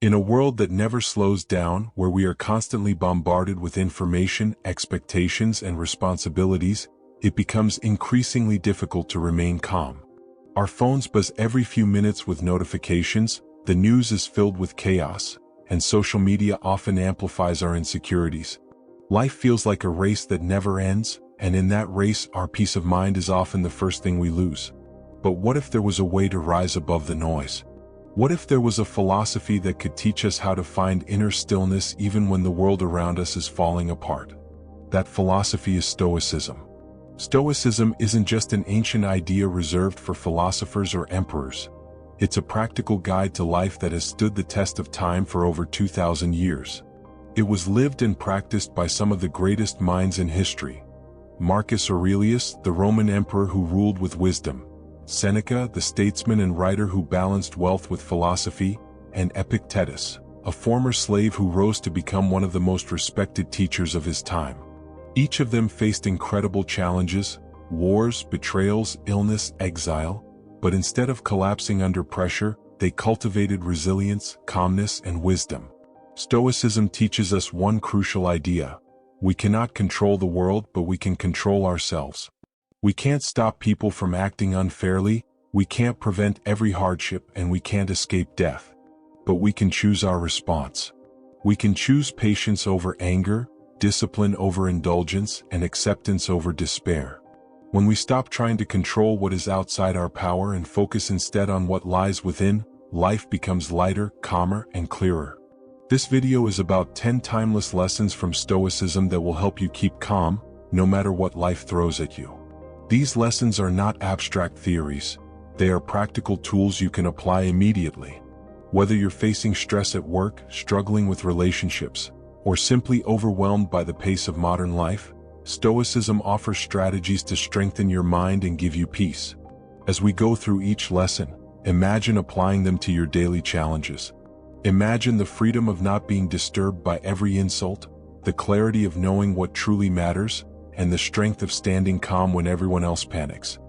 In a world that never slows down, where we are constantly bombarded with information, expectations, and responsibilities, it becomes increasingly difficult to remain calm. Our phones buzz every few minutes with notifications, the news is filled with chaos, and social media often amplifies our insecurities. Life feels like a race that never ends, and in that race, our peace of mind is often the first thing we lose. But what if there was a way to rise above the noise? What if there was a philosophy that could teach us how to find inner stillness even when the world around us is falling apart? That philosophy is Stoicism. Stoicism isn't just an ancient idea reserved for philosophers or emperors. It's a practical guide to life that has stood the test of time for over 2,000 years. It was lived and practiced by some of the greatest minds in history. Marcus Aurelius, the Roman emperor who ruled with wisdom; Seneca, the statesman and writer who balanced wealth with philosophy; and Epictetus, a former slave who rose to become one of the most respected teachers of his time. Each of them faced incredible challenges: wars, betrayals, illness, exile. But instead of collapsing under pressure, they cultivated resilience, calmness, and wisdom. Stoicism teaches us one crucial idea: we cannot control the world, but we can control ourselves. We can't stop people from acting unfairly, we can't prevent every hardship, and we can't escape death. But we can choose our response. We can choose patience over anger, discipline over indulgence, and acceptance over despair. When we stop trying to control what is outside our power and focus instead on what lies within, life becomes lighter, calmer, and clearer. This video is about 10 timeless lessons from Stoicism that will help you keep calm, no matter what life throws at you. These lessons are not abstract theories. They are practical tools you can apply immediately. Whether you're facing stress at work, struggling with relationships, or simply overwhelmed by the pace of modern life, Stoicism offers strategies to strengthen your mind and give you peace. As we go through each lesson, imagine applying them to your daily challenges. Imagine the freedom of not being disturbed by every insult, the clarity of knowing what truly matters, and the strength of standing calm when everyone else panics.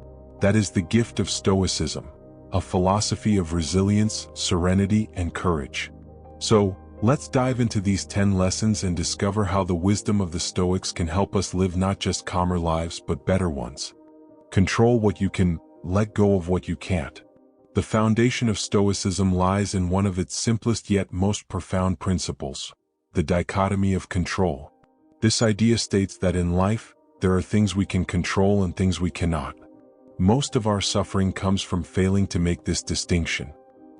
That is the gift of Stoicism, a philosophy of resilience, serenity, and courage. So, let's dive into these 10 lessons and discover how the wisdom of the Stoics can help us live not just calmer lives but better ones. Control what you can, let go of what you can't. The foundation of Stoicism lies in one of its simplest yet most profound principles: the dichotomy of control. This idea states that in life, there are things we can control and things we cannot. Most of our suffering comes from failing to make this distinction.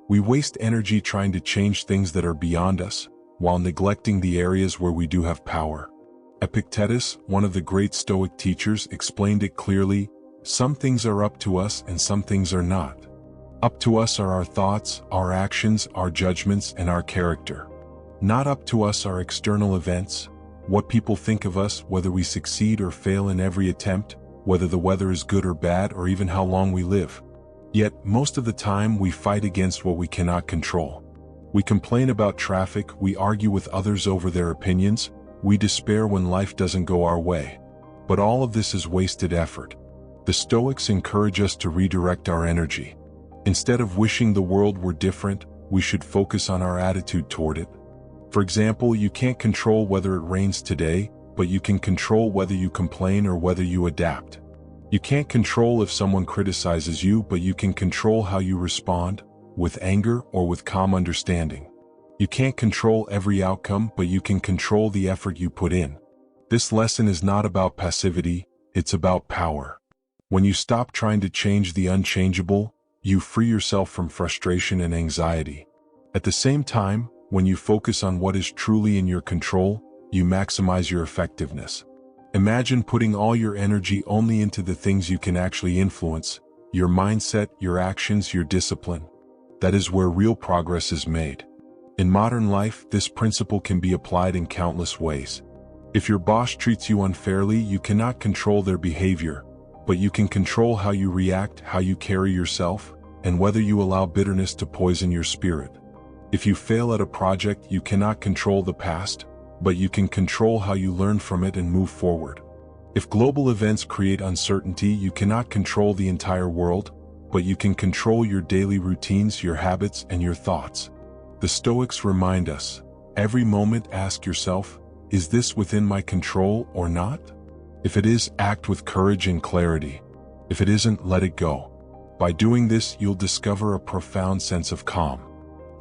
We waste energy trying to change things that are beyond us, while neglecting the areas where we do have power. Epictetus, one of the great Stoic teachers, explained it clearly: some things are up to us and some things are not. Up to us are our thoughts, our actions, our judgments, and our character. Not up to us are external events, what people think of us, whether we succeed or fail in every attempt, whether the weather is good or bad, or even how long we live. Yet, most of the time we fight against what we cannot control. We complain about traffic, we argue with others over their opinions, we despair when life doesn't go our way. But all of this is wasted effort. The Stoics encourage us to redirect our energy. Instead of wishing the world were different, we should focus on our attitude toward it. For example, you can't control whether it rains today, but you can control whether you complain or whether you adapt. You can't control if someone criticizes you, but you can control how you respond, with anger or with calm understanding. You can't control every outcome, but you can control the effort you put in. This lesson is not about passivity, it's about power. When you stop trying to change the unchangeable, you free yourself from frustration and anxiety. At the same time, when you focus on what is truly in your control, you maximize your effectiveness. Imagine putting all your energy only into the things you can actually influence: your mindset, your actions, your discipline. That is where real progress is made. In modern life, this principle can be applied in countless ways. If your boss treats you unfairly, you cannot control their behavior, but you can control how you react, how you carry yourself, and whether you allow bitterness to poison your spirit. If you fail at a project, you cannot control the past, but you can control how you learn from it and move forward. If global events create uncertainty, you cannot control the entire world, but you can control your daily routines, your habits, and your thoughts. The Stoics remind us, every moment ask yourself, is this within my control or not? If it is, act with courage and clarity. If it isn't, let it go. By doing this, you'll discover a profound sense of calm.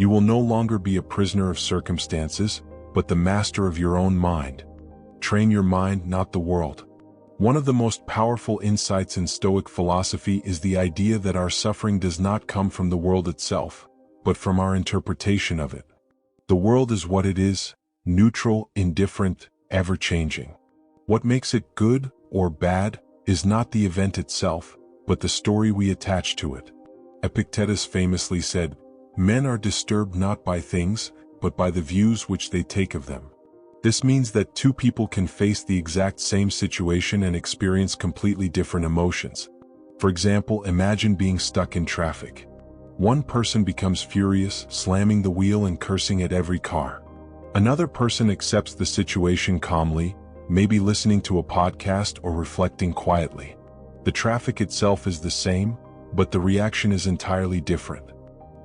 You will no longer be a prisoner of circumstances, but the master of your own mind. Train your mind, not the world. One of the most powerful insights in Stoic philosophy is the idea that our suffering does not come from the world itself, but from our interpretation of it. The world is what it is, neutral, indifferent, ever-changing. What makes it good or bad is not the event itself, but the story we attach to it. Epictetus famously said, "Men are disturbed not by things, but by the views which they take of them." This means that two people can face the exact same situation and experience completely different emotions. For example, imagine being stuck in traffic. One person becomes furious, slamming the wheel and cursing at every car. Another person accepts the situation calmly, maybe listening to a podcast or reflecting quietly. The traffic itself is the same, but the reaction is entirely different.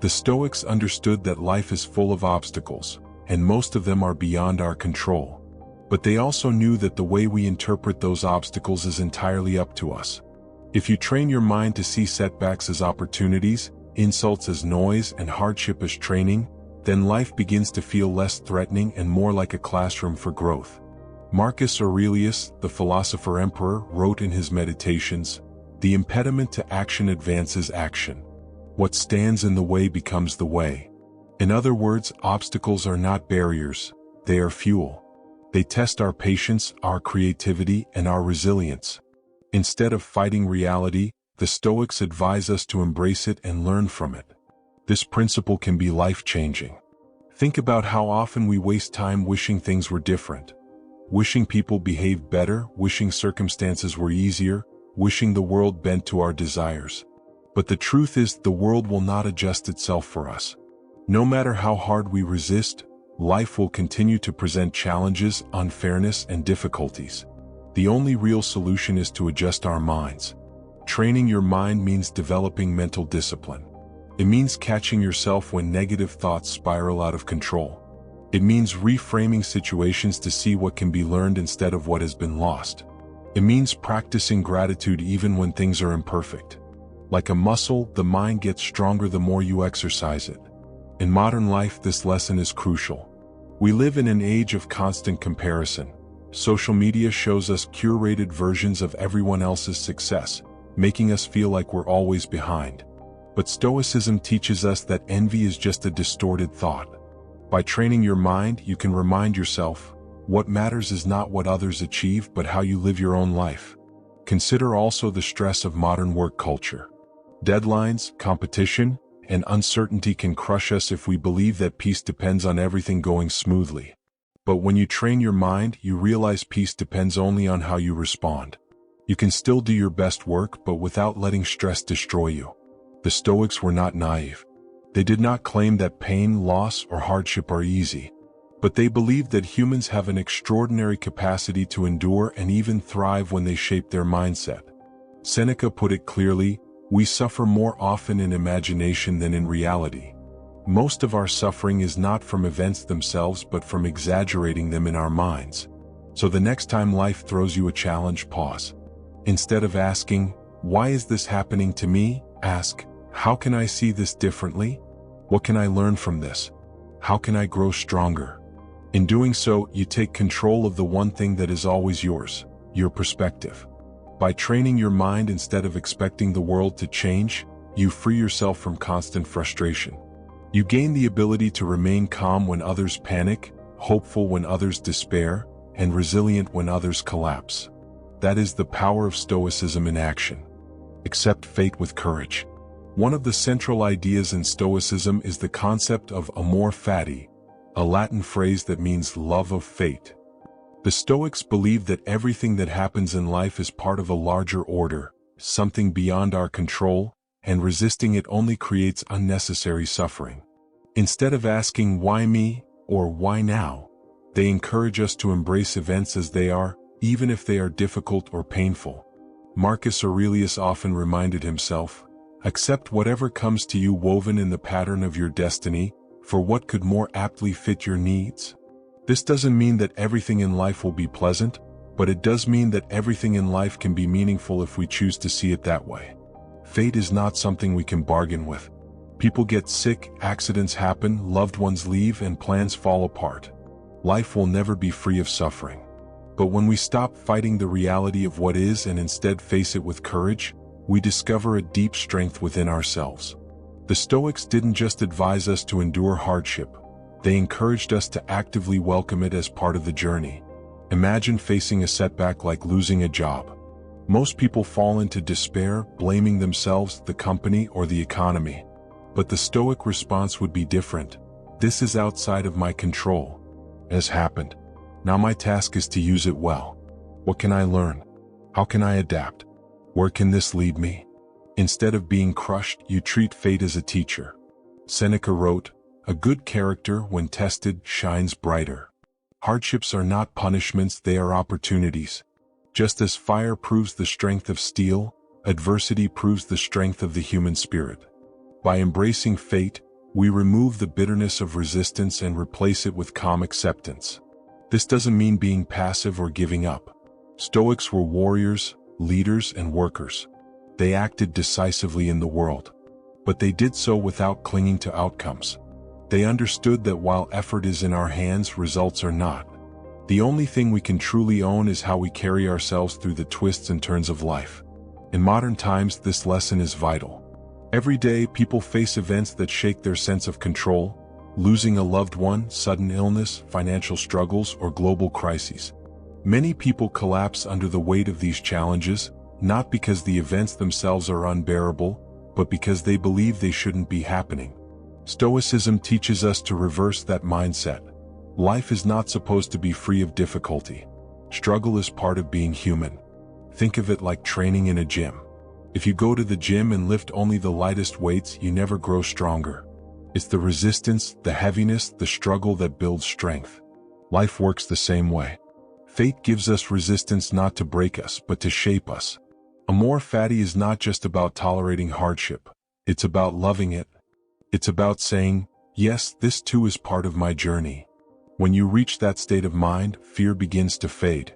The Stoics understood that life is full of obstacles, and most of them are beyond our control. But they also knew that the way we interpret those obstacles is entirely up to us. If you train your mind to see setbacks as opportunities, insults as noise, and hardship as training, then life begins to feel less threatening and more like a classroom for growth. Marcus Aurelius, the philosopher-emperor, wrote in his Meditations, "The impediment to action advances action. What stands in the way becomes the way." In other words, obstacles are not barriers, they are fuel. They test our patience, our creativity, and our resilience. Instead of fighting reality, the Stoics advise us to embrace it and learn from it. This principle can be life-changing. Think about how often we waste time wishing things were different. Wishing people behaved better, wishing circumstances were easier, wishing the world bent to our desires. But the truth is, the world will not adjust itself for us. No matter how hard we resist, life will continue to present challenges, unfairness, and difficulties. The only real solution is to adjust our minds. Training your mind means developing mental discipline. It means catching yourself when negative thoughts spiral out of control. It means reframing situations to see what can be learned instead of what has been lost. It means practicing gratitude even when things are imperfect. Like a muscle, the mind gets stronger the more you exercise it. In modern life, this lesson is crucial. We live in an age of constant comparison. Social media shows us curated versions of everyone else's success, making us feel like we're always behind. But Stoicism teaches us that envy is just a distorted thought. By training your mind, you can remind yourself, what matters is not what others achieve but how you live your own life. Consider also the stress of modern work culture. Deadlines, competition, and uncertainty can crush us if we believe that peace depends on everything going smoothly. But when you train your mind, you realize peace depends only on how you respond. You can still do your best work, but without letting stress destroy you. The Stoics were not naive. They did not claim that pain, loss, or hardship are easy. But they believed that humans have an extraordinary capacity to endure and even thrive when they shape their mindset. Seneca put it clearly, "We suffer more often in imagination than in reality." Most of our suffering is not from events themselves but from exaggerating them in our minds. So the next time life throws you a challenge, pause. Instead of asking, "Why is this happening to me?" ask, "How can I see this differently? What can I learn from this? How can I grow stronger?" In doing so, you take control of the one thing that is always yours, your perspective. By training your mind instead of expecting the world to change, you free yourself from constant frustration. You gain the ability to remain calm when others panic, hopeful when others despair, and resilient when others collapse. That is the power of Stoicism in action. Accept fate with courage. One of the central ideas in Stoicism is the concept of Amor Fati, a Latin phrase that means love of fate. The Stoics believe that everything that happens in life is part of a larger order, something beyond our control, and resisting it only creates unnecessary suffering. Instead of asking "Why me?" or "Why now?" they encourage us to embrace events as they are, even if they are difficult or painful. Marcus Aurelius often reminded himself, "Accept whatever comes to you woven in the pattern of your destiny, for what could more aptly fit your needs? This doesn't mean that everything in life will be pleasant, but it does mean that everything in life can be meaningful if we choose to see it that way. Fate is not something we can bargain with. People get sick, accidents happen, loved ones leave, and plans fall apart. Life will never be free of suffering. But when we stop fighting the reality of what is and instead face it with courage, we discover a deep strength within ourselves. The Stoics didn't just advise us to endure hardship. They encouraged us to actively welcome it as part of the journey. Imagine facing a setback like losing a job. Most people fall into despair, blaming themselves, the company, or the economy. But the Stoic response would be different. This is outside of my control. It has happened. Now my task is to use it well. What can I learn? How can I adapt? Where can this lead me? Instead of being crushed, you treat fate as a teacher. Seneca wrote, "A good character, when tested, shines brighter." Hardships are not punishments, they are opportunities. Just as fire proves the strength of steel, adversity proves the strength of the human spirit. By embracing fate, we remove the bitterness of resistance and replace it with calm acceptance. This doesn't mean being passive or giving up. Stoics were warriors, leaders, and workers. They acted decisively in the world. But they did so without clinging to outcomes. They understood that while effort is in our hands, results are not. The only thing we can truly own is how we carry ourselves through the twists and turns of life. In modern times, this lesson is vital. Every day, people face events that shake their sense of control: losing a loved one, sudden illness, financial struggles, or global crises. Many people collapse under the weight of these challenges, not because the events themselves are unbearable, but because they believe they shouldn't be happening. Stoicism teaches us to reverse that mindset. Life is not supposed to be free of difficulty. Struggle is part of being human. Think of it like training in a gym. If you go to the gym and lift only the lightest weights, you never grow stronger. It's the resistance, the heaviness, the struggle that builds strength. Life works the same way. Fate gives us resistance not to break us, but to shape us. Amor Fati is not just about tolerating hardship. It's about loving it. It's about saying, yes, this too is part of my journey. When you reach that state of mind, fear begins to fade.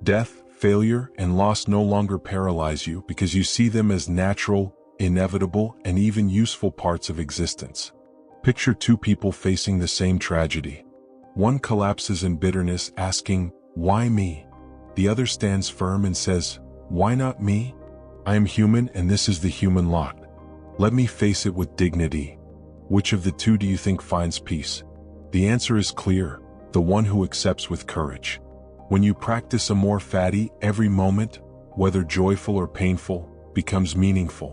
Death, failure, and loss no longer paralyze you because you see them as natural, inevitable, and even useful parts of existence. Picture two people facing the same tragedy. One collapses in bitterness, asking, "Why me?" The other stands firm and says, "Why not me? I am human and this is the human lot. Let me face it with dignity." Which of the two do you think finds peace? The answer is clear: the one who accepts with courage. When you practice Amor Fati, every moment, whether joyful or painful, becomes meaningful.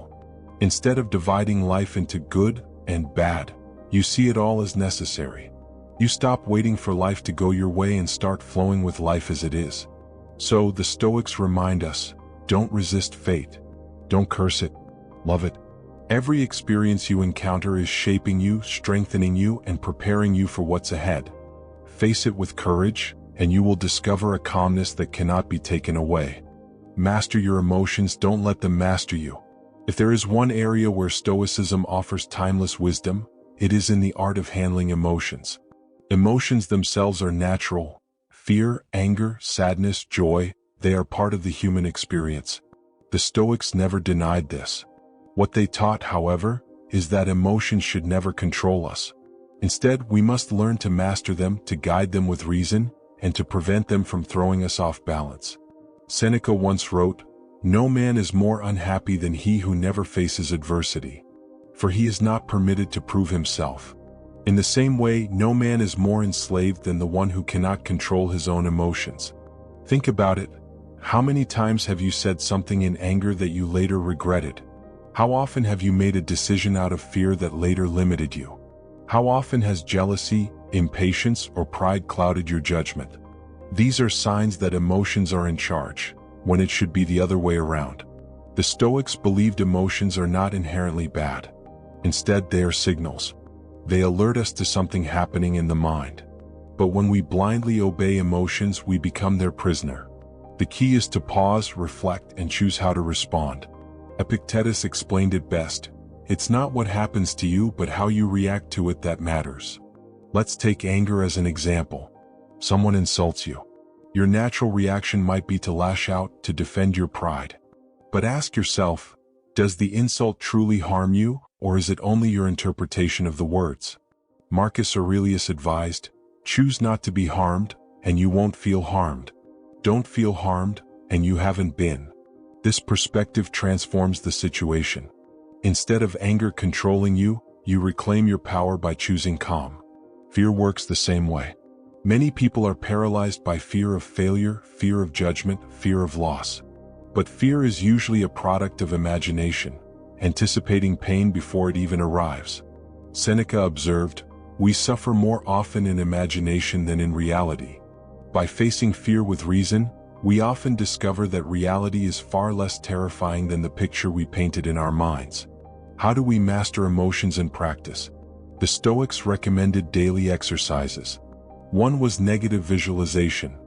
Instead of dividing life into good and bad, you see it all as necessary. You stop waiting for life to go your way and start flowing with life as it is. So, the Stoics remind us, don't resist fate. Don't curse it. Love it. Every experience you encounter is shaping you, strengthening you, and preparing you for what's ahead. Face it with courage, and you will discover a calmness that cannot be taken away. Master your emotions, don't let them master you. If there is one area where Stoicism offers timeless wisdom, it is in the art of handling emotions. Emotions themselves are natural. Fear, anger, sadness, joy, they are part of the human experience. The Stoics never denied this. What they taught, however, is that emotions should never control us. Instead, we must learn to master them, to guide them with reason, and to prevent them from throwing us off balance. Seneca once wrote, "No man is more unhappy than he who never faces adversity, for he is not permitted to prove himself." In the same way, no man is more enslaved than the one who cannot control his own emotions. Think about it. How many times have you said something in anger that you later regretted? How often have you made a decision out of fear that later limited you? How often has jealousy, impatience, or pride clouded your judgment? These are signs that emotions are in charge, when it should be the other way around. The Stoics believed emotions are not inherently bad. Instead, they are signals. They alert us to something happening in the mind. But when we blindly obey emotions, we become their prisoner. The key is to pause, reflect, and choose how to respond. Epictetus explained it best: It's not what happens to you but how you react to it that matters. Let's take anger as an example. Someone insults you. Your natural reaction might be to lash out, to defend your pride. But ask yourself, does the insult truly harm you, or is it only your interpretation of the words? Marcus Aurelius advised, choose not to be harmed, and you won't feel harmed. Don't feel harmed, and you haven't been. This perspective transforms the situation. Instead of anger controlling you, you reclaim your power by choosing calm. Fear works the same way. Many people are paralyzed by fear of failure, fear of judgment, fear of loss. But fear is usually a product of imagination, anticipating pain before it even arrives. Seneca observed, we suffer more often in imagination than in reality. By facing fear with reason, we often discover that reality is far less terrifying than the picture we painted in our minds. How do we master emotions in practice? The Stoics recommended daily exercises. One was negative visualization,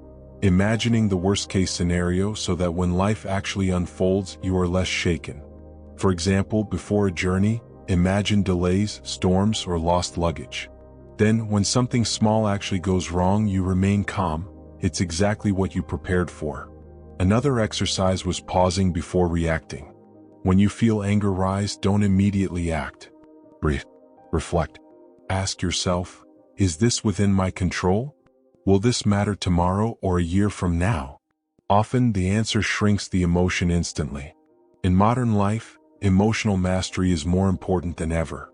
imagining the worst-case scenario so that when life actually unfolds, you are less shaken. For example, before a journey, imagine delays, storms, or lost luggage. Then, when something small actually goes wrong, you remain calm. It's exactly what you prepared for. Another exercise was pausing before reacting. When you feel anger rise, don't immediately act. Breathe. Reflect. Ask yourself, is this within my control? Will this matter tomorrow or a year from now? Often, the answer shrinks the emotion instantly. In modern life, emotional mastery is more important than ever.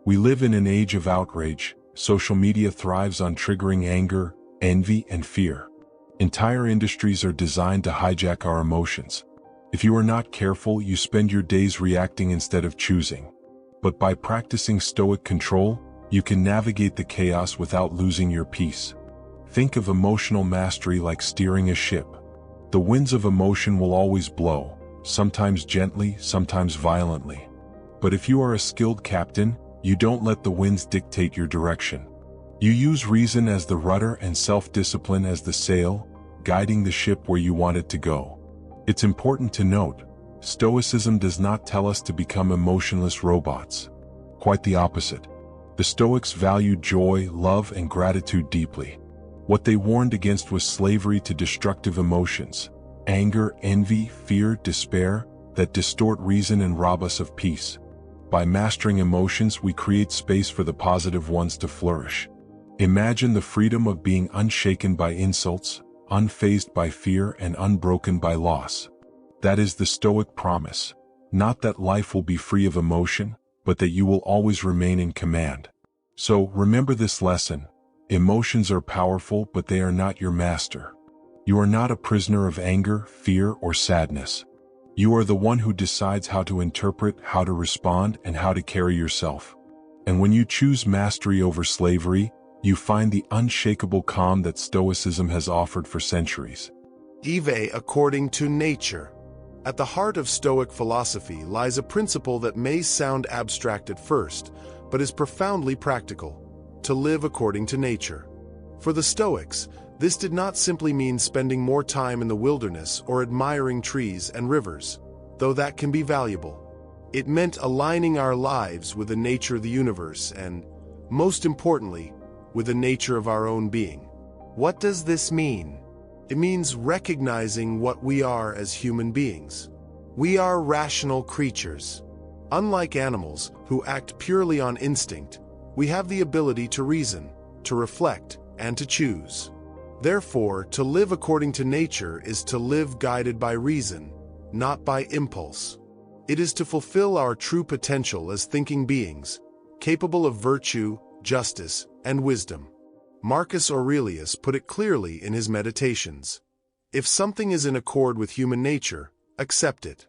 We live in an age of outrage. Social media thrives on triggering anger, envy, and fear. Entire industries are designed to hijack our emotions. If you are not careful, you spend your days reacting instead of choosing. But by practicing Stoic control, you can navigate the chaos without losing your peace. Think of emotional mastery like steering a ship. The winds of emotion will always blow, sometimes gently, sometimes violently. But if you are a skilled captain, you don't let the winds dictate your direction. You use reason as the rudder and self-discipline as the sail, guiding the ship where you want it to go. It's important to note, Stoicism does not tell us to become emotionless robots. Quite the opposite. The Stoics valued joy, love, and gratitude deeply. What they warned against was slavery to destructive emotions, anger, envy, fear, despair, that distort reason and rob us of peace. By mastering emotions, we create space for the positive ones to flourish. Imagine the freedom of being unshaken by insults, unfazed by fear, and unbroken by loss. That is the Stoic promise, not that life will be free of emotion, but that you will always remain in command. So, remember this lesson. Emotions are powerful, but they are not your master. You are not a prisoner of anger, fear, or sadness. You are the one who decides how to interpret, how to respond, and how to carry yourself. And when you choose mastery over slavery, you find the unshakable calm that Stoicism has offered for centuries. Vive according to nature. At the heart of Stoic philosophy lies a principle that may sound abstract at first, but is profoundly practical: to live according to nature. For the Stoics, this did not simply mean spending more time in the wilderness or admiring trees and rivers, though that can be valuable. It meant aligning our lives with the nature of the universe and, most importantly, with the nature of our own being. What does this mean? It means recognizing what we are as human beings. We are rational creatures. Unlike animals who act purely on instinct, we have the ability to reason, to reflect, and to choose. Therefore, to live according to nature is to live guided by reason, not by impulse. It is to fulfill our true potential as thinking beings, capable of virtue, justice, and wisdom. Marcus Aurelius put it clearly in his Meditations. If something is in accord with human nature, accept it.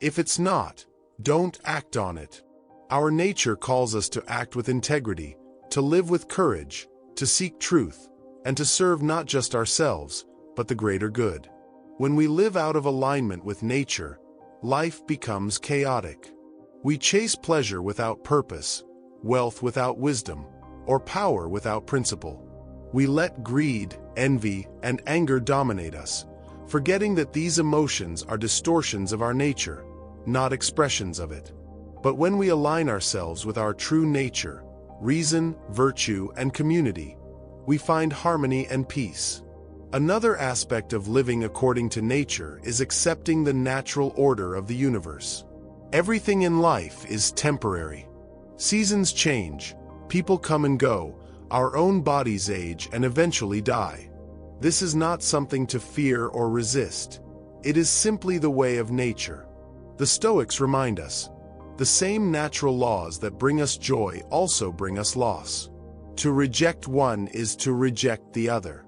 If it's not, don't act on it. Our nature calls us to act with integrity, to live with courage, to seek truth, and to serve not just ourselves, but the greater good. When we live out of alignment with nature, life becomes chaotic. We chase pleasure without purpose, wealth without wisdom, or power without principle. We let greed, envy, and anger dominate us, forgetting that these emotions are distortions of our nature, not expressions of it. But when we align ourselves with our true nature, reason, virtue, and community, we find harmony and peace. Another aspect of living according to nature is accepting the natural order of the universe. Everything in life is temporary. Seasons change, people come and go, our own bodies age and eventually die. This is not something to fear or resist. It is simply the way of nature. The Stoics remind us, the same natural laws that bring us joy also bring us loss. To reject one is to reject the other.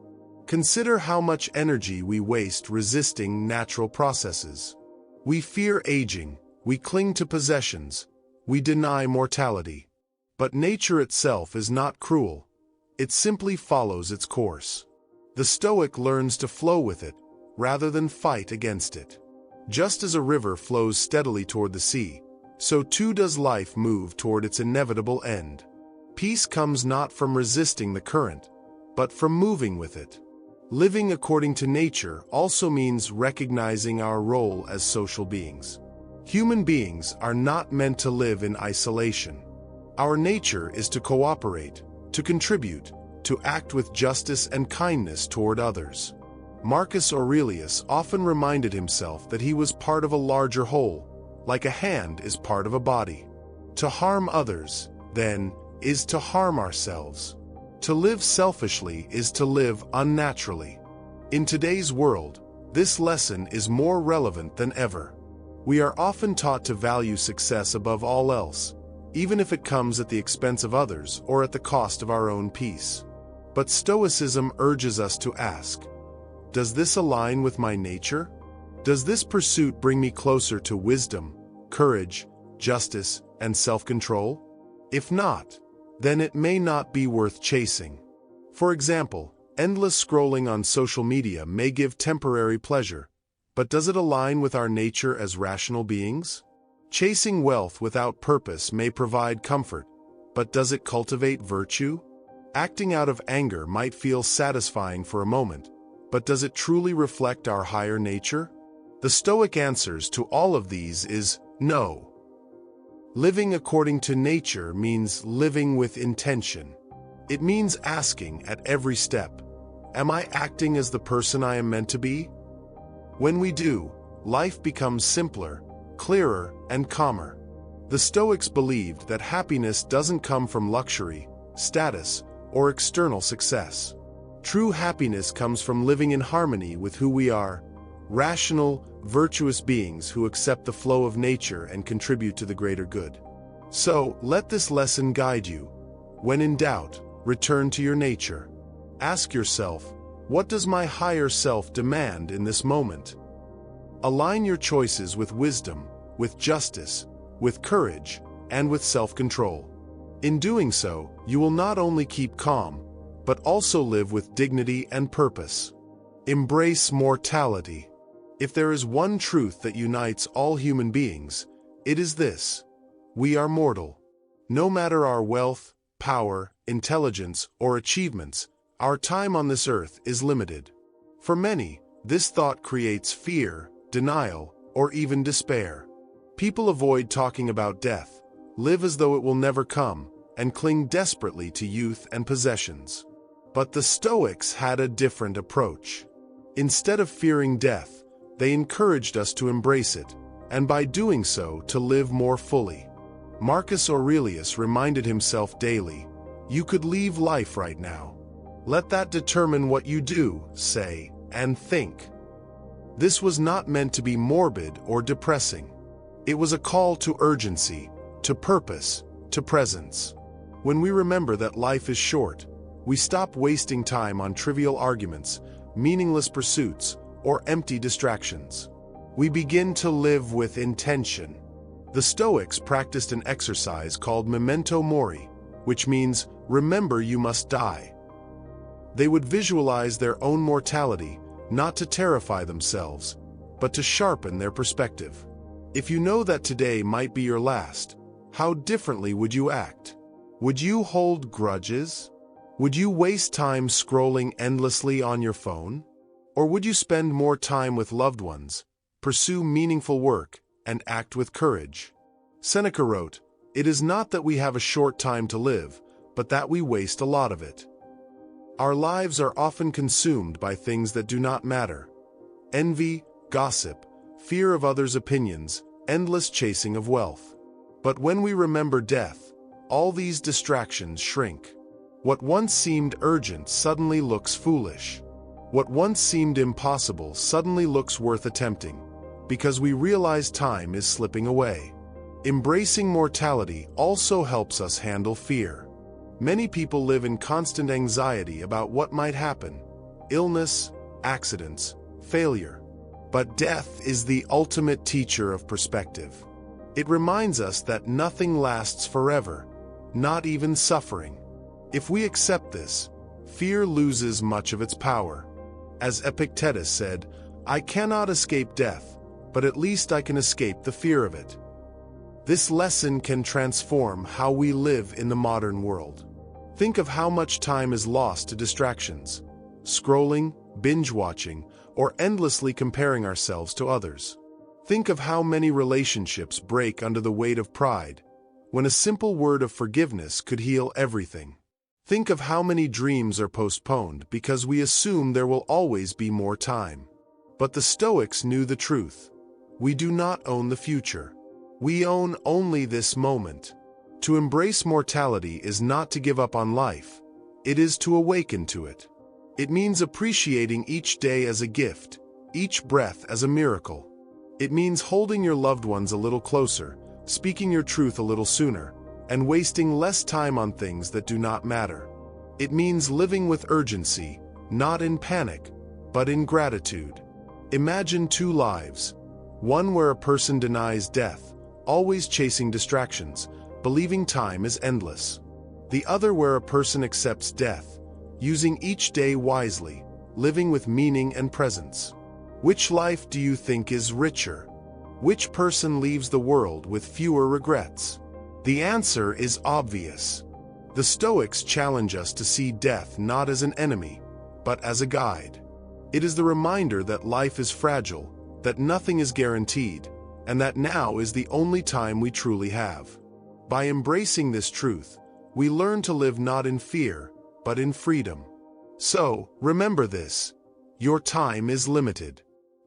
Consider how much energy we waste resisting natural processes. We fear aging, we cling to possessions, we deny mortality. But nature itself is not cruel. It simply follows its course. The Stoic learns to flow with it, rather than fight against it. Just as a river flows steadily toward the sea, so too does life move toward its inevitable end. Peace comes not from resisting the current, but from moving with it. Living according to nature also means recognizing our role as social beings. Human beings are not meant to live in isolation. Our nature is to cooperate, to contribute, to act with justice and kindness toward others. Marcus Aurelius often reminded himself that he was part of a larger whole, like a hand is part of a body. To harm others, then, is to harm ourselves. To live selfishly is to live unnaturally. In today's world, this lesson is more relevant than ever. We are often taught to value success above all else, even if it comes at the expense of others or at the cost of our own peace. But Stoicism urges us to ask, does this align with my nature? Does this pursuit bring me closer to wisdom, courage, justice, and self-control? If not, then it may not be worth chasing. For example, endless scrolling on social media may give temporary pleasure, but does it align with our nature as rational beings? Chasing wealth without purpose may provide comfort, but does it cultivate virtue? Acting out of anger might feel satisfying for a moment, but does it truly reflect our higher nature? The Stoic answers to all of these is no. Living according to nature means living with intention. It means asking at every step, am I acting as the person I am meant to be? When we do, life becomes simpler, clearer, and calmer. The Stoics believed that happiness doesn't come from luxury, status, or external success. True happiness comes from living in harmony with who we are, rational, virtuous beings who accept the flow of nature and contribute to the greater good. So, let this lesson guide you. When in doubt, return to your nature. Ask yourself, what does my higher self demand in this moment? Align your choices with wisdom, with justice, with courage, and with self-control. In doing so, you will not only keep calm, but also live with dignity and purpose. Embrace mortality. If there is one truth that unites all human beings, it is this: we are mortal. No matter our wealth, power, intelligence, or achievements, our time on this earth is limited. For many, this thought creates fear, denial, or even despair. People avoid talking about death, live as though it will never come, and cling desperately to youth and possessions. But the Stoics had a different approach. Instead of fearing death, they encouraged us to embrace it, and by doing so, to live more fully. Marcus Aurelius reminded himself daily, you could leave life right now. Let that determine what you do, say, and think. This was not meant to be morbid or depressing. It was a call to urgency, to purpose, to presence. When we remember that life is short, we stop wasting time on trivial arguments, meaningless pursuits, or empty distractions. We begin to live with intention. The Stoics practiced an exercise called Memento Mori, which means, remember you must die. They would visualize their own mortality, not to terrify themselves, but to sharpen their perspective. If you know that today might be your last, how differently would you act? Would you hold grudges? Would you waste time scrolling endlessly on your phone? Or would you spend more time with loved ones, pursue meaningful work, and act with courage? Seneca wrote, "It is not that we have a short time to live, but that we waste a lot of it." Our lives are often consumed by things that do not matter. Envy, gossip, fear of others' opinions, endless chasing of wealth. But when we remember death, all these distractions shrink. What once seemed urgent suddenly looks foolish. What once seemed impossible suddenly looks worth attempting, because we realize time is slipping away. Embracing mortality also helps us handle fear. Many people live in constant anxiety about what might happen: illness, accidents, failure. But death is the ultimate teacher of perspective. It reminds us that nothing lasts forever, not even suffering. If we accept this, fear loses much of its power. As Epictetus said, "I cannot escape death, but at least I can escape the fear of it." This lesson can transform how we live in the modern world. Think of how much time is lost to distractions, scrolling, binge-watching, or endlessly comparing ourselves to others. Think of how many relationships break under the weight of pride, when a simple word of forgiveness could heal everything. Think of how many dreams are postponed because we assume there will always be more time. But the Stoics knew the truth. We do not own the future. We own only this moment. To embrace mortality is not to give up on life. It is to awaken to it. It means appreciating each day as a gift, each breath as a miracle. It means holding your loved ones a little closer, speaking your truth a little sooner, and wasting less time on things that do not matter. It means living with urgency, not in panic, but in gratitude. Imagine two lives, one where a person denies death, always chasing distractions, believing time is endless. The other where a person accepts death, using each day wisely, living with meaning and presence. Which life do you think is richer? Which person leaves the world with fewer regrets? The answer is obvious. The Stoics challenge us to see death not as an enemy, but as a guide. It is the reminder that life is fragile, that nothing is guaranteed, and that now is the only time we truly have. By embracing this truth, we learn to live not in fear, but in freedom. So, remember this: your time is limited.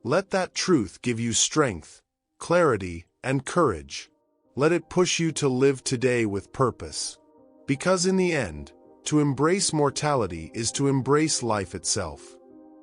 Let that truth give you strength, clarity, and courage. Let it push you to live today with purpose. Because in the end, to embrace mortality is to embrace life itself.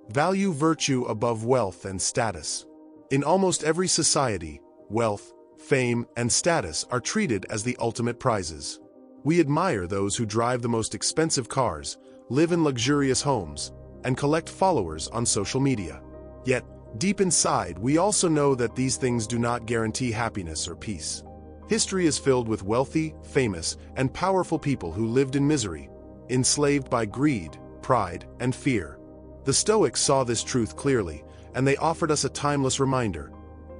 Value virtue above wealth and status. In almost every society, wealth, fame, and status are treated as the ultimate prizes. We admire those who drive the most expensive cars, live in luxurious homes, and collect followers on social media. Yet, deep inside, we also know that these things do not guarantee happiness or peace. History is filled with wealthy, famous, and powerful people who lived in misery, enslaved by greed, pride, and fear. The Stoics saw this truth clearly, and they offered us a timeless reminder: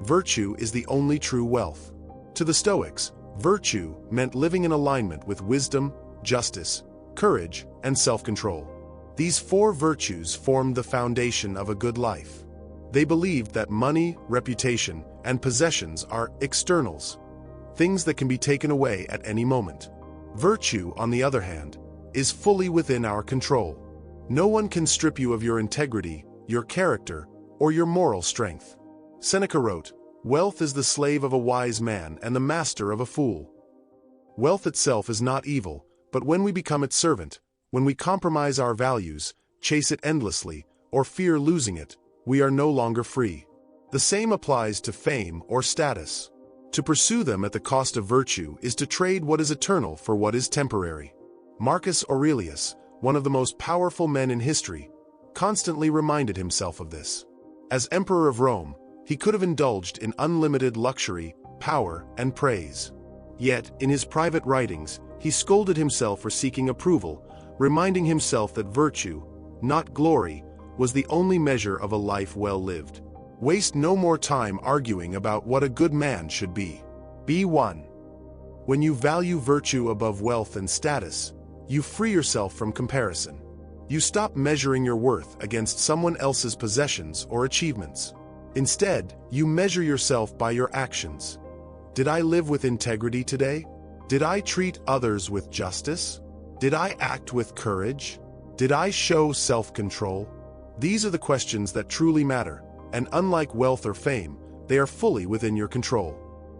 virtue is the only true wealth. To the Stoics, virtue meant living in alignment with wisdom, justice, courage, and self-control. These four virtues formed the foundation of a good life. They believed that money, reputation, and possessions are externals, things that can be taken away at any moment. Virtue, on the other hand, is fully within our control. No one can strip you of your integrity, your character, or your moral strength. Seneca wrote, "Wealth is the slave of a wise man and the master of a fool." Wealth itself is not evil, but when we become its servant, when we compromise our values, chase it endlessly, or fear losing it, we are no longer free. The same applies to fame or status. To pursue them at the cost of virtue is to trade what is eternal for what is temporary. Marcus Aurelius, one of the most powerful men in history, constantly reminded himself of this. As Emperor of Rome, he could have indulged in unlimited luxury, power, and praise. Yet, in his private writings, he scolded himself for seeking approval, reminding himself that virtue, not glory, was the only measure of a life well lived. Waste no more time arguing about what a good man should be. Be one. When you value virtue above wealth and status, you free yourself from comparison. You stop measuring your worth against someone else's possessions or achievements. Instead, you measure yourself by your actions. Did I live with integrity today? Did I treat others with justice? Did I act with courage? Did I show self-control? These are the questions that truly matter, and unlike wealth or fame, they are fully within your control.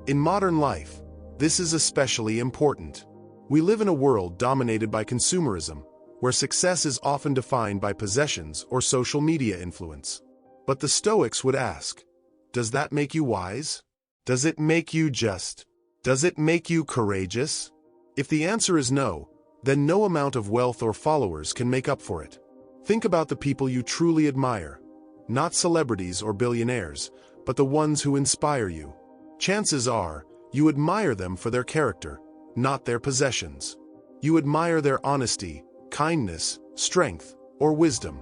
In modern life, this is especially important. We live in a world dominated by consumerism, where success is often defined by possessions or social media influence. But the Stoics would ask, does that make you wise? Does it make you just? Does it make you courageous? If the answer is no, then no amount of wealth or followers can make up for it. Think about the people you truly admire, not celebrities or billionaires, but the ones who inspire you. Chances are, you admire them for their character, not their possessions. You admire their honesty, kindness, strength, or wisdom.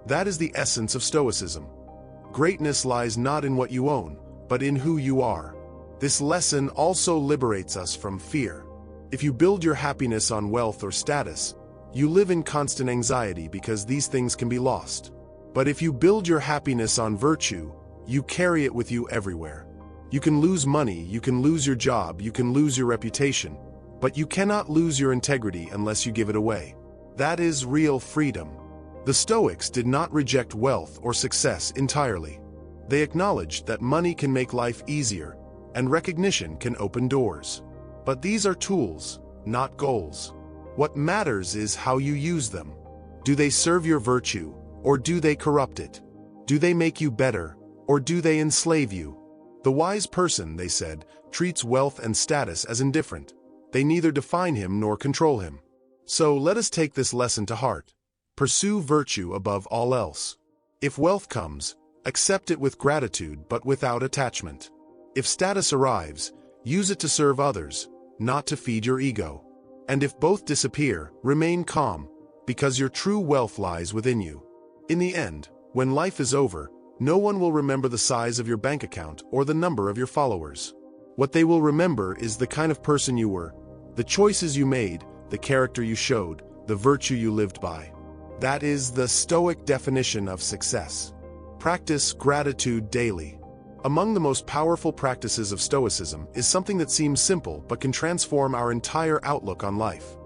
That is the essence of Stoicism. Greatness lies not in what you own, but in who you are. This lesson also liberates us from fear. If you build your happiness on wealth or status, you live in constant anxiety because these things can be lost. But if you build your happiness on virtue, you carry it with you everywhere. You can lose money, you can lose your job, you can lose your reputation, but you cannot lose your integrity unless you give it away. That is real freedom. The Stoics did not reject wealth or success entirely. They acknowledged that money can make life easier, and recognition can open doors. But these are tools, not goals. What matters is how you use them. Do they serve your virtue, or do they corrupt it? Do they make you better, or do they enslave you? The wise person, they said, treats wealth and status as indifferent. They neither define him nor control him. So let us take this lesson to heart. Pursue virtue above all else. If wealth comes, accept it with gratitude but without attachment. If status arrives, use it to serve others, not to feed your ego. And if both disappear, remain calm, because your true wealth lies within you. In the end, when life is over, no one will remember the size of your bank account or the number of your followers. What they will remember is the kind of person you were, the choices you made, the character you showed, the virtue you lived by. That is the Stoic definition of success. Practice gratitude daily. Among the most powerful practices of Stoicism is something that seems simple but can transform our entire outlook on life.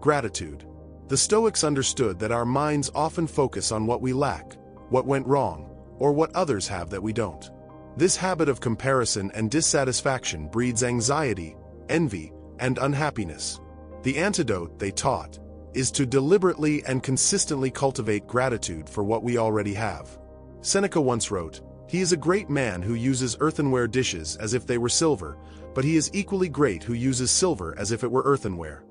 Gratitude. The Stoics understood that our minds often focus on what we lack, what went wrong, or what others have that we don't. This habit of comparison and dissatisfaction breeds anxiety, envy, and unhappiness. The antidote, they taught, is to deliberately and consistently cultivate gratitude for what we already have. Seneca once wrote, "He is a great man who uses earthenware dishes as if they were silver, but he is equally great who uses silver as if it were earthenware."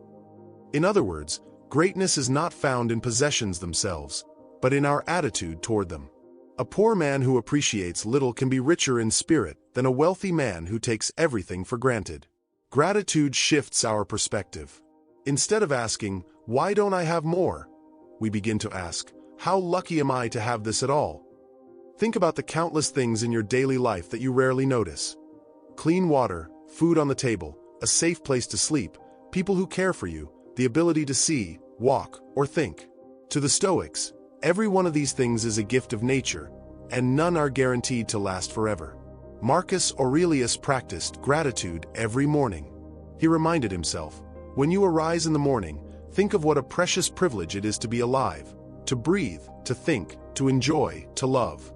In other words, greatness is not found in possessions themselves, but in our attitude toward them. A poor man who appreciates little can be richer in spirit than a wealthy man who takes everything for granted. Gratitude shifts our perspective. Instead of asking, "Why don't I have more?" we begin to ask, "How lucky am I to have this at all?" Think about the countless things in your daily life that you rarely notice. Clean water, food on the table, a safe place to sleep, people who care for you, the ability to see, walk, or think. To the Stoics, every one of these things is a gift of nature, and none are guaranteed to last forever. Marcus Aurelius practiced gratitude every morning. He reminded himself, "When you arise in the morning, think of what a precious privilege it is to be alive, to breathe, to think, to enjoy, to love."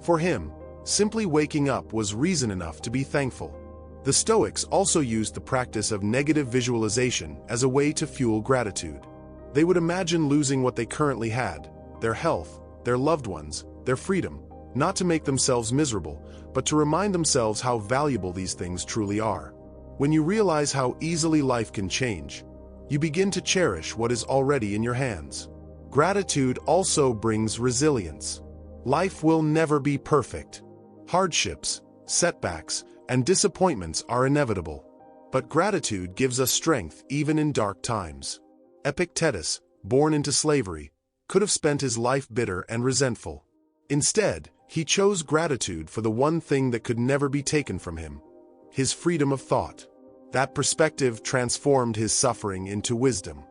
For him, simply waking up was reason enough to be thankful. The Stoics also used the practice of negative visualization as a way to fuel gratitude. They would imagine losing what they currently had, their health, their loved ones, their freedom, not to make themselves miserable, but to remind themselves how valuable these things truly are. When you realize how easily life can change, you begin to cherish what is already in your hands. Gratitude also brings resilience. Life will never be perfect. Hardships, setbacks, and disappointments are inevitable. But gratitude gives us strength even in dark times. Epictetus, born into slavery, could have spent his life bitter and resentful. Instead, he chose gratitude for the one thing that could never be taken from him: his freedom of thought. That perspective transformed his suffering into wisdom.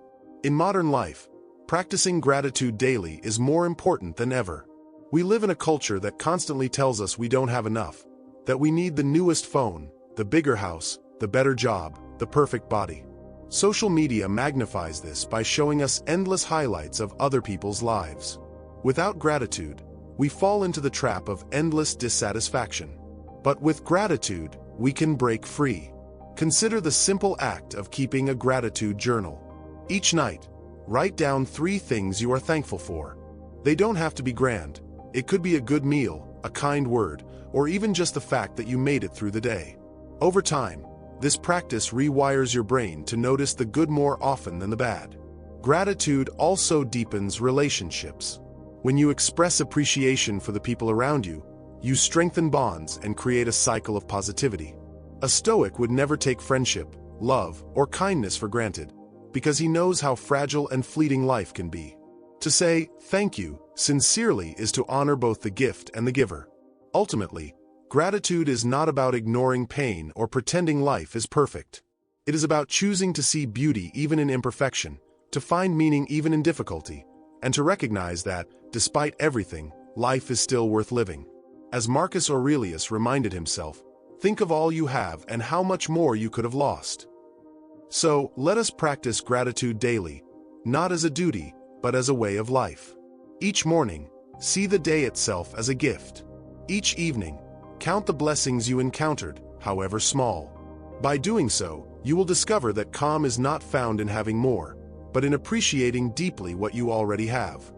In modern life, practicing gratitude daily is more important than ever. We live in a culture that constantly tells us we don't have enough, that we need the newest phone, the bigger house, the better job, the perfect body. Social media magnifies this by showing us endless highlights of other people's lives. Without gratitude, we fall into the trap of endless dissatisfaction. But with gratitude, we can break free. Consider the simple act of keeping a gratitude journal. Each night, write down 3 things you are thankful for. They don't have to be grand. It could be a good meal, a kind word, or even just the fact that you made it through the day. Over time, this practice rewires your brain to notice the good more often than the bad. Gratitude also deepens relationships. When you express appreciation for the people around you, you strengthen bonds and create a cycle of positivity. A Stoic would never take friendship, love, or kindness for granted, because he knows how fragile and fleeting life can be. To say thank you sincerely is to honor both the gift and the giver. Ultimately, gratitude is not about ignoring pain or pretending life is perfect. It is about choosing to see beauty even in imperfection, to find meaning even in difficulty, and to recognize that, despite everything, life is still worth living. As Marcus Aurelius reminded himself, think of all you have and how much more you could have lost. So, let us practice gratitude daily, not as a duty, but as a way of life. Each morning, see the day itself as a gift. Each evening, count the blessings you encountered, however small. By doing so, you will discover that calm is not found in having more, but in appreciating deeply what you already have.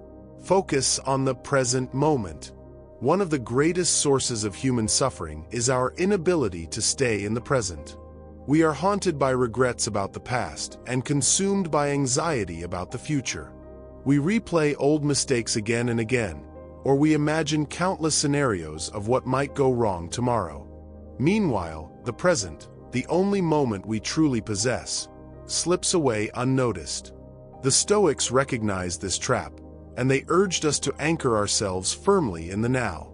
Focus on the present moment. One of the greatest sources of human suffering is our inability to stay in the present. We are haunted by regrets about the past and consumed by anxiety about the future. We replay old mistakes again and again, or we imagine countless scenarios of what might go wrong tomorrow. Meanwhile, the present, the only moment we truly possess, slips away unnoticed. The Stoics recognized this trap, and they urged us to anchor ourselves firmly in the now.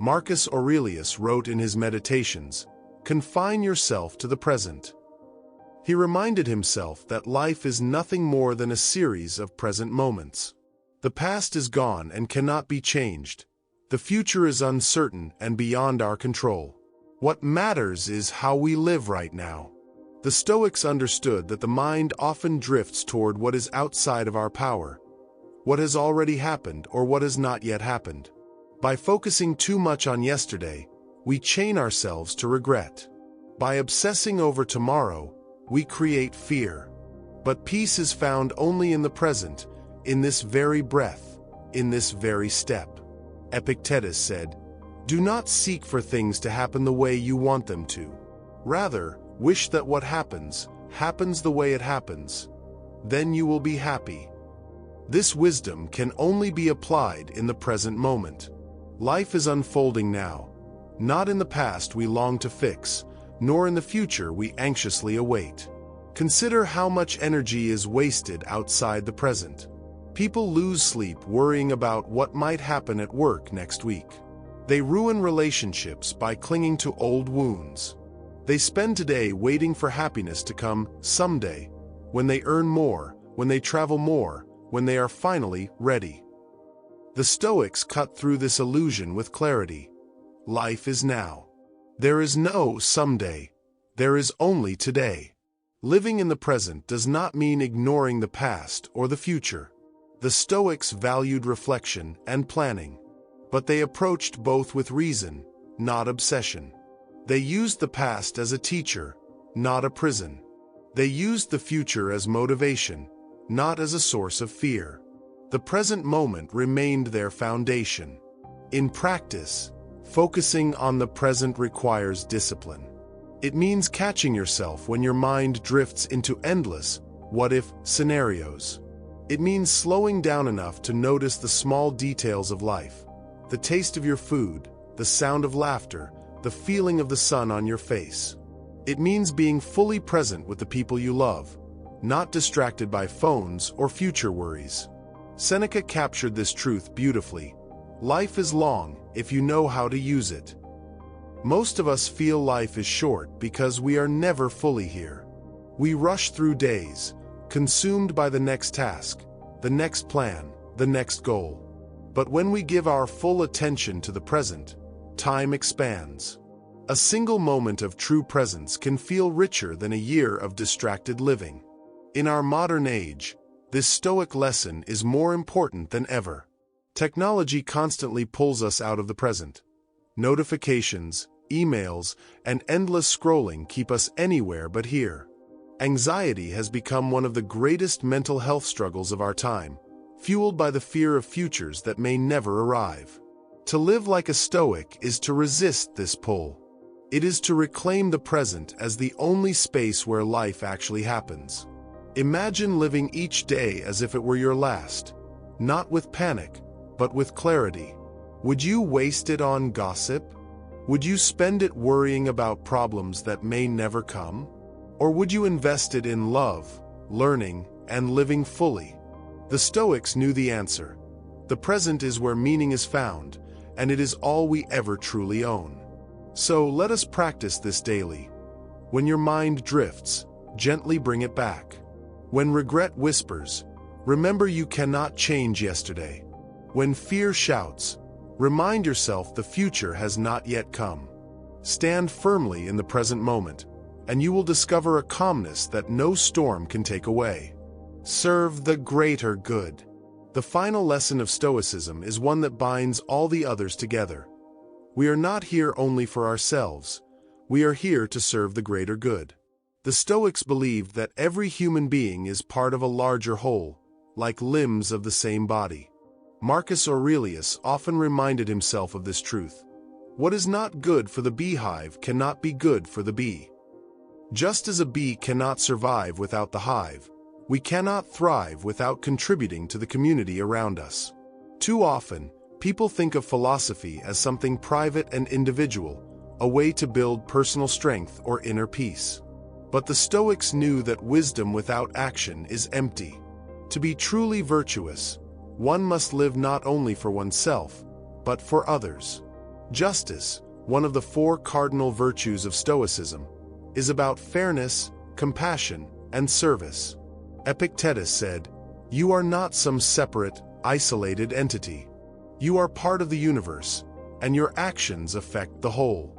Marcus Aurelius wrote in his Meditations, "Confine yourself to the present." He reminded himself that life is nothing more than a series of present moments. The past is gone and cannot be changed. The future is uncertain and beyond our control. What matters is how we live right now. The Stoics understood that the mind often drifts toward what is outside of our power, what has already happened or what has not yet happened. By focusing too much on yesterday, we chain ourselves to regret. By obsessing over tomorrow, we create fear. But peace is found only in the present, in this very breath, in this very step. Epictetus said, "Do not seek for things to happen the way you want them to. Rather, wish that what happens, happens the way it happens. Then you will be happy." This wisdom can only be applied in the present moment. Life is unfolding now, not in the past we long to fix, nor in the future we anxiously await. Consider how much energy is wasted outside the present. People lose sleep worrying about what might happen at work next week. They ruin relationships by clinging to old wounds. They spend today waiting for happiness to come someday, when they earn more, when they travel more, when they are finally ready. The Stoics cut through this illusion with clarity. Life is now. There is no someday. There is only today. Living in the present does not mean ignoring the past or the future. The Stoics valued reflection and planning, but they approached both with reason, not obsession. They used the past as a teacher, not a prison. They used the future as motivation, not as a source of fear. The present moment remained their foundation. In practice, focusing on the present requires discipline. It means catching yourself when your mind drifts into endless what-if scenarios. It means slowing down enough to notice the small details of life, the taste of your food, the sound of laughter, the feeling of the sun on your face. It means being fully present with the people you love, not distracted by phones or future worries. Seneca captured this truth beautifully. Life is long if you know how to use it. Most of us feel life is short because we are never fully here. We rush through days, consumed by the next task, the next plan, the next goal. But when we give our full attention to the present, time expands. A single moment of true presence can feel richer than a year of distracted living. In our modern age, this Stoic lesson is more important than ever. Technology constantly pulls us out of the present. Notifications, emails, and endless scrolling keep us anywhere but here. Anxiety has become one of the greatest mental health struggles of our time, fueled by the fear of futures that may never arrive. To live like a Stoic is to resist this pull. It is to reclaim the present as the only space where life actually happens. Imagine living each day as if it were your last, not with panic, but with clarity. Would you waste it on gossip? Would you spend it worrying about problems that may never come? Or would you invest it in love, learning, and living fully? The Stoics knew the answer. The present is where meaning is found, and it is all we ever truly own. So let us practice this daily. When your mind drifts, gently bring it back. When regret whispers, remember you cannot change yesterday. When fear shouts, remind yourself the future has not yet come. Stand firmly in the present moment, and you will discover a calmness that no storm can take away. Serve the greater good. The final lesson of Stoicism is one that binds all the others together. We are not here only for ourselves. We are here to serve the greater good. The Stoics believed that every human being is part of a larger whole, like limbs of the same body. Marcus Aurelius often reminded himself of this truth. What is not good for the beehive cannot be good for the bee. Just as a bee cannot survive without the hive, we cannot thrive without contributing to the community around us. Too often, people think of philosophy as something private and individual, a way to build personal strength or inner peace. But the Stoics knew that wisdom without action is empty. To be truly virtuous, one must live not only for oneself, but for others. Justice, one of the 4 cardinal virtues of Stoicism, is about fairness, compassion, and service. Epictetus said, "You are not some separate, isolated entity. You are part of the universe, and your actions affect the whole."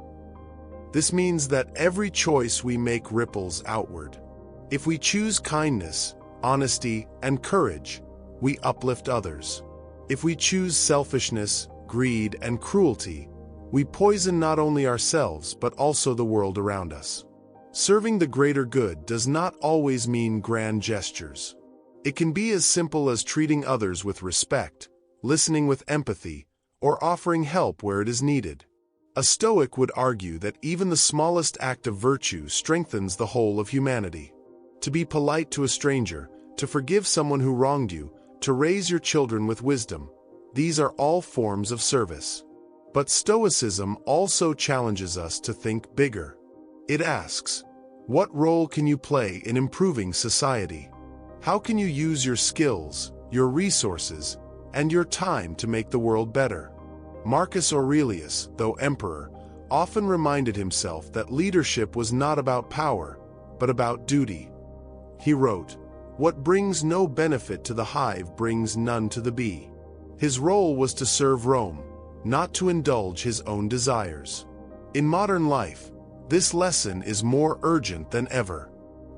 This means that every choice we make ripples outward. If we choose kindness, honesty, and courage, we uplift others. If we choose selfishness, greed, and cruelty, we poison not only ourselves but also the world around us. Serving the greater good does not always mean grand gestures. It can be as simple as treating others with respect, listening with empathy, or offering help where it is needed. A Stoic would argue that even the smallest act of virtue strengthens the whole of humanity. To be polite to a stranger, to forgive someone who wronged you, to raise your children with wisdom, these are all forms of service. But Stoicism also challenges us to think bigger. It asks, what role can you play in improving society? How can you use your skills, your resources, and your time to make the world better? Marcus Aurelius, though emperor, often reminded himself that leadership was not about power, but about duty. He wrote, "What brings no benefit to the hive brings none to the bee." His role was to serve Rome, not to indulge his own desires. In modern life, this lesson is more urgent than ever.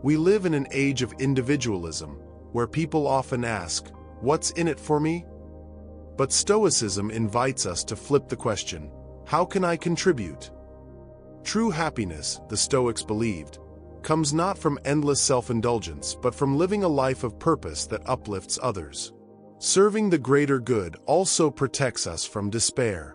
We live in an age of individualism, where people often ask, "What's in it for me?" But Stoicism invites us to flip the question, how can I contribute? True happiness, the Stoics believed, comes not from endless self-indulgence but from living a life of purpose that uplifts others. Serving the greater good also protects us from despair.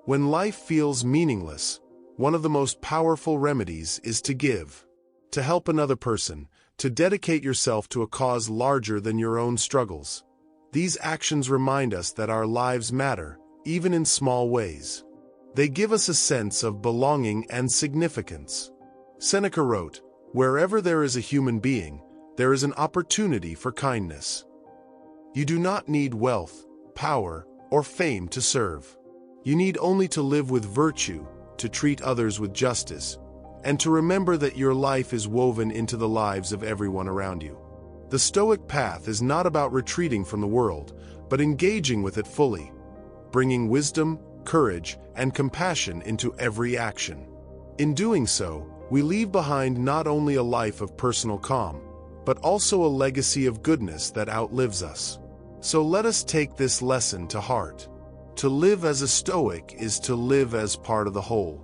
When life feels meaningless, one of the most powerful remedies is to give. To help another person, to dedicate yourself to a cause larger than your own struggles. These actions remind us that our lives matter, even in small ways. They give us a sense of belonging and significance. Seneca wrote, "Wherever there is a human being, there is an opportunity for kindness." You do not need wealth, power, or fame to serve. You need only to live with virtue, to treat others with justice, and to remember that your life is woven into the lives of everyone around you. The Stoic path is not about retreating from the world, but engaging with it fully, bringing wisdom, courage, and compassion into every action. In doing so, we leave behind not only a life of personal calm, but also a legacy of goodness that outlives us. So let us take this lesson to heart. To live as a Stoic is to live as part of the whole.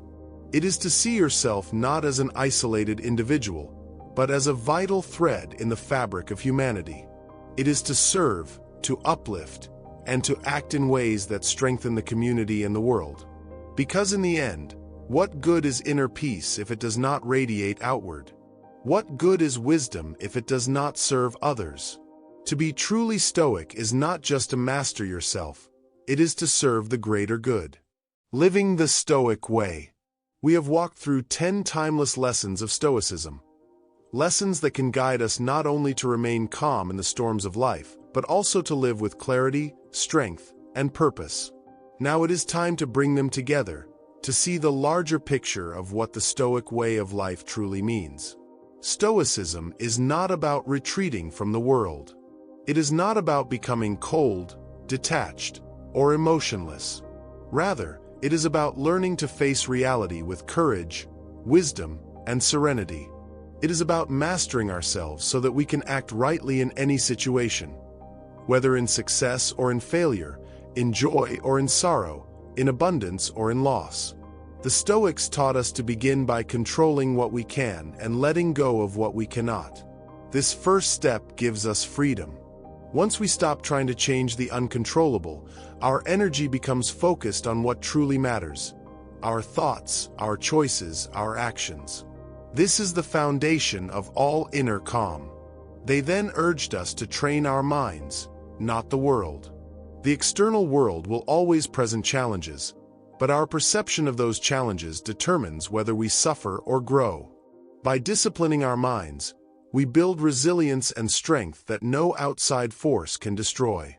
It is to see yourself not as an isolated individual, but as a vital thread in the fabric of humanity. It is to serve, to uplift, and to act in ways that strengthen the community and the world. Because in the end, what good is inner peace if it does not radiate outward? What good is wisdom if it does not serve others? To be truly Stoic is not just to master yourself, it is to serve the greater good. Living the Stoic way. We have walked through 10 timeless lessons of Stoicism. Lessons that can guide us not only to remain calm in the storms of life, but also to live with clarity, strength, and purpose. Now it is time to bring them together, to see the larger picture of what the Stoic way of life truly means. Stoicism is not about retreating from the world. It is not about becoming cold, detached, or emotionless. Rather, it is about learning to face reality with courage, wisdom, and serenity. It is about mastering ourselves so that we can act rightly in any situation. Whether in success or in failure, in joy or in sorrow, in abundance or in loss. The Stoics taught us to begin by controlling what we can and letting go of what we cannot. This first step gives us freedom. Once we stop trying to change the uncontrollable, our energy becomes focused on what truly matters: our thoughts, our choices, our actions. This is the foundation of all inner calm. They then urged us to train our minds, not the world. The external world will always present challenges, but our perception of those challenges determines whether we suffer or grow. By disciplining our minds, we build resilience and strength that no outside force can destroy.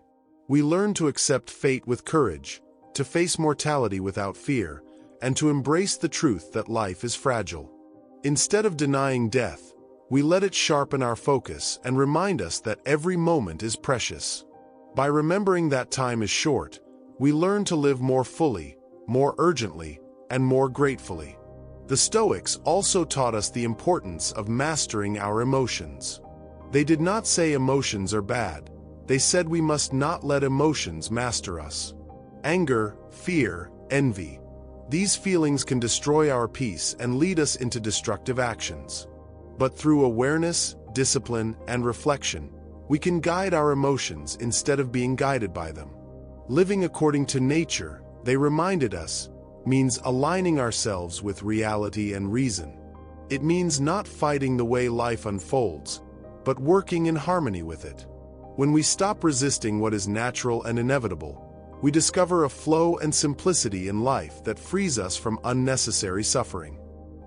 We learn to accept fate with courage, to face mortality without fear, and to embrace the truth that life is fragile. Instead of denying death, we let it sharpen our focus and remind us that every moment is precious. By remembering that time is short, we learn to live more fully, more urgently, and more gratefully. The Stoics also taught us the importance of mastering our emotions. They did not say emotions are bad. They said we must not let emotions master us. Anger, fear, envy. These feelings can destroy our peace and lead us into destructive actions. But through awareness, discipline, and reflection, we can guide our emotions instead of being guided by them. Living according to nature, they reminded us, means aligning ourselves with reality and reason. It means not fighting the way life unfolds, but working in harmony with it. When we stop resisting what is natural and inevitable, we discover a flow and simplicity in life that frees us from unnecessary suffering.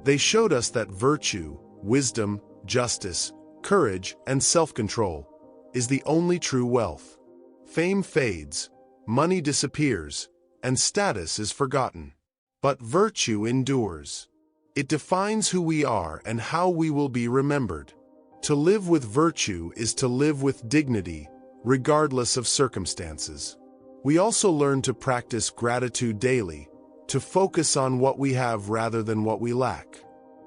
They showed us that virtue, wisdom, justice, courage, and self-control is the only true wealth. Fame fades, money disappears, and status is forgotten. But virtue endures. It defines who we are and how we will be remembered. To live with virtue is to live with dignity, regardless of circumstances. We also learn to practice gratitude daily, to focus on what we have rather than what we lack.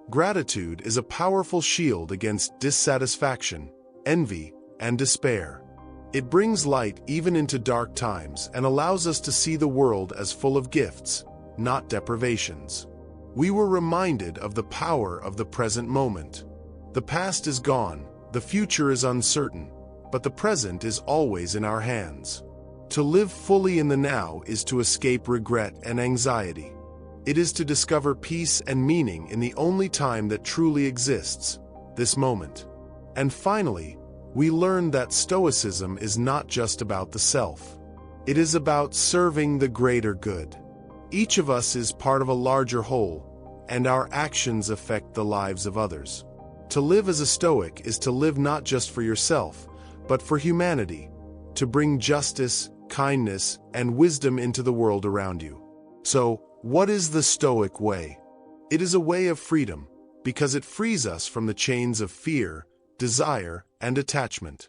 Gratitude is a powerful shield against dissatisfaction, envy, and despair. It brings light even into dark times and allows us to see the world as full of gifts, not deprivations. We were reminded of the power of the present moment. The past is gone, the future is uncertain, but the present is always in our hands. To live fully in the now is to escape regret and anxiety. It is to discover peace and meaning in the only time that truly exists, this moment. And finally, we learn that Stoicism is not just about the self. It is about serving the greater good. Each of us is part of a larger whole, and our actions affect the lives of others. To live as a Stoic is to live not just for yourself, but for humanity, to bring justice, kindness, and wisdom into the world around you. So, what is the Stoic way? It is a way of freedom, because it frees us from the chains of fear, desire, and attachment.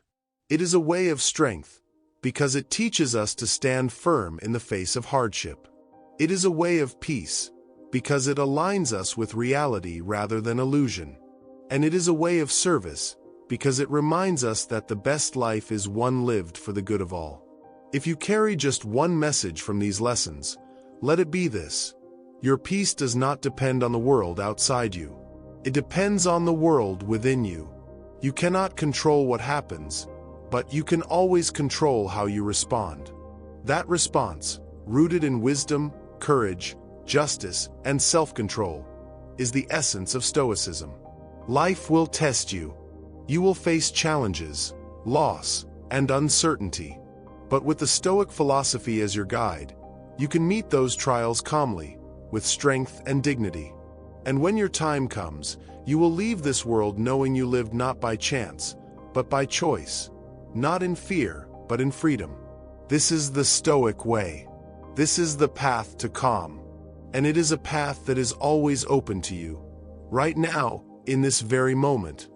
It is a way of strength, because it teaches us to stand firm in the face of hardship. It is a way of peace, because it aligns us with reality rather than illusion. And it is a way of service, because it reminds us that the best life is one lived for the good of all. If you carry just one message from these lessons, let it be this: your peace does not depend on the world outside you. It depends on the world within you. You cannot control what happens, but you can always control how you respond. That response, rooted in wisdom, courage, justice, and self-control, is the essence of Stoicism. Life will test you. You will face challenges, loss, and uncertainty. But with the Stoic philosophy as your guide, you can meet those trials calmly, with strength and dignity. And when your time comes, you will leave this world knowing you lived not by chance, but by choice, not in fear, but in freedom. This is the Stoic way. This is the path to calm. And it is a path that is always open to you, right now, in this very moment.